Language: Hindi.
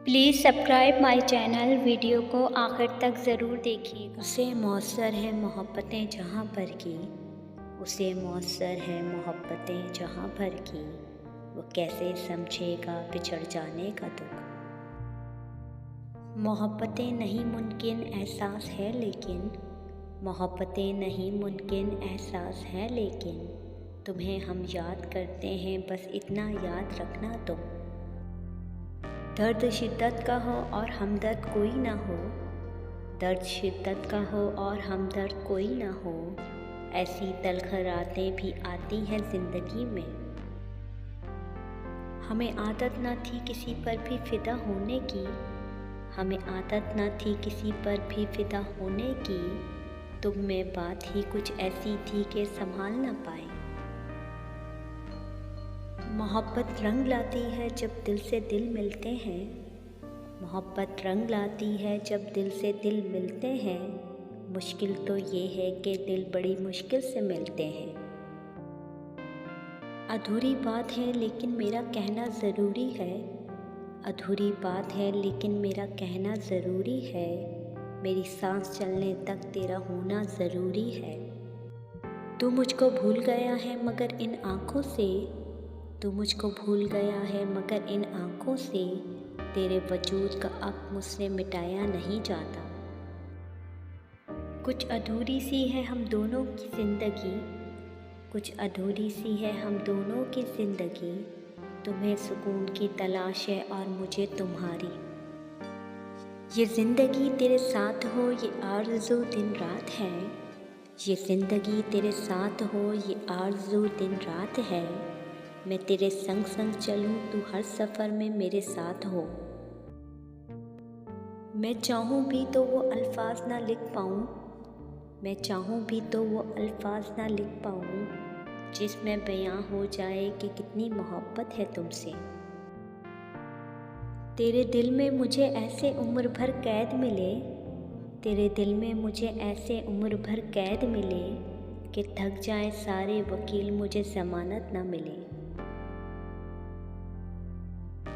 Please subscribe my channel. Video को आखिर तक ज़रूर देखिएगा। उसे मौसर है मोहब्बतें जहाँ भर की, उसे मौसर है मोहब्बतें जहाँ भर की, वो कैसे समझेगा बिछड़ जाने का दुख। मोहब्बतें नहीं मुमकिन एहसास है लेकिन, मोहब्बतें नहीं मुमकिन एहसास है लेकिन, तुम्हें हम याद करते हैं बस इतना याद रखना तुम। दर्द शिद्दत का हो और हमदर्द कोई ना हो, दर्द शिद्दत का हो और हमदर्द कोई ना हो, ऐसी तल्ख रातें भी आती हैं ज़िंदगी में। हमें आदत ना थी किसी पर भी फ़िदा होने की, हमें आदत ना थी किसी पर भी फ़िदा होने की, तुम में बात ही कुछ ऐसी थी कि संभाल ना पाए। मोहब्बत रंग लाती है जब दिल से दिल मिलते हैं, मोहब्बत रंग लाती है जब दिल से दिल मिलते हैं, मुश्किल तो ये है कि दिल बड़ी मुश्किल से मिलते हैं। अधूरी बात है लेकिन मेरा कहना ज़रूरी है, अधूरी बात है लेकिन मेरा कहना ज़रूरी है, मेरी सांस चलने तक तेरा होना ज़रूरी है। तू मुझको भूल गया है मगर इन आँखों से, तू मुझको भूल गया है मगर इन आँखों से, तेरे वजूद का अब मुझसे मिटाया नहीं जाता। कुछ अधूरी सी है हम दोनों की ज़िंदगी, कुछ अधूरी सी है हम दोनों की ज़िंदगी, तुम्हें सुकून की तलाश है और मुझे तुम्हारी। ये ज़िंदगी तेरे साथ हो ये आरज़ू दिन रात है, ये ज़िंदगी तेरे साथ हो ये आरज़ू दिन रात है, मैं तेरे संग संग चलूं तू हर सफ़र में मेरे साथ हो। मैं चाहूँ भी तो वो अल्फाज ना लिख पाऊँ, मैं चाहूँ भी तो वो अल्फाज ना लिख पाऊँ, जिसमें बयां हो जाए कि कितनी मोहब्बत है तुमसे। तेरे दिल में मुझे ऐसे उम्र भर कैद मिले, तेरे दिल में मुझे ऐसे उम्र भर कैद मिले, कि थक जाए सारे वकील मुझे ज़मानत ना मिले।